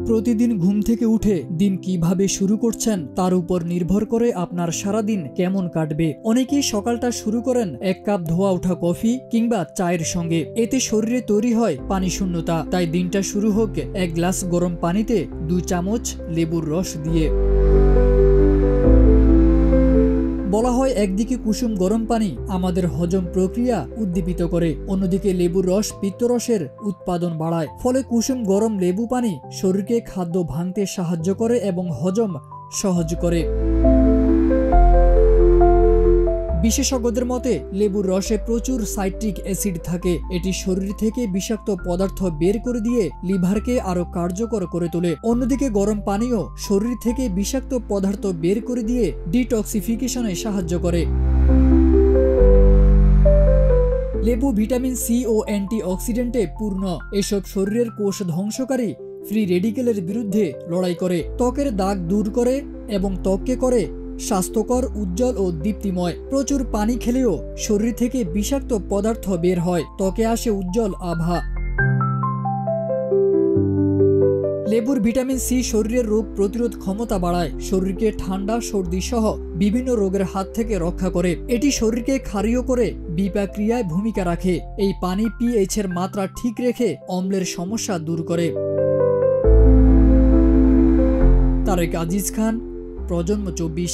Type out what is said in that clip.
প্রতিদিন ঘুম থেকে উঠে দিন কিভাবে শুরু করছেন তার উপর নির্ভর করে আপনার সারাদিন কেমন কাটবে। অনেকেই সকালটা শুরু করেন এক কাপ ধোয়া ওঠা কফি কিংবা চায়ের সঙ্গে। এতে শরীরে তৈরি হয় পানি শূন্যতা। তাই দিনটা শুরু হোক এক গ্লাস গরম পানিতে 2 চামচ লেবুর রস দিয়ে। বলা হয় একদিকে কুসুম গরম পানি আমাদের হজম প্রক্রিয়া উদ্দীপিত করে, অন্যদিকে লেবুর রস পিত্তরসের উৎপাদন বাড়ায়। ফলে কুসুম গরম লেবু পানি শরীরকে খাদ্য ভাঙতে সাহায্য করে এবং হজম সহজ করে। বিশেষজ্ঞদের মতে লেবুর রসে প্রচুর সাইট্রিক অ্যাসিড থাকে। এটি শরীর থেকে বিষাক্ত পদার্থ বের করে দিয়ে লিভারকে আরো কার্যকর করে তোলে। অন্যদিকে গরম পানীয় শরীর থেকে বিষাক্ত পদার্থ বের করে দিয়ে ডিটক্সিফিকেশনে সাহায্য করে। লেবু ভিটামিন সি ও অ্যান্টিঅক্সিডেন্টে পূর্ণ। এসব শরীরের কোষ ধ্বংসকারী ফ্রি রেডিকেলের বিরুদ্ধে লড়াই করে, ত্বকের দাগ দূর করে এবং ত্বককে করে স্বাস্থ্যকর, উজ্জ্বল ও দীপ্তিময়। প্রচুর পানি খেলেও শরীর থেকে বিষাক্ত পদার্থ বের হয়, ত্বকে আসে উজ্জ্বল আভা। লেবুর ভিটামিন সি শরীরের রোগ প্রতিরোধ ক্ষমতা বাড়ায়, শরীরকে ঠান্ডা, সর্দি সহ বিভিন্ন রোগের হাত থেকে রক্ষা করে। এটি শরীরকে ক্ষারীয় করে বিপাক্রিয়ায় ভূমিকা রাখে। এই পানি পিএইচ এর মাত্রা ঠিক রেখে অম্লের সমস্যা দূর করে। তারেক আজিজ খান, প্রজন্ম 24।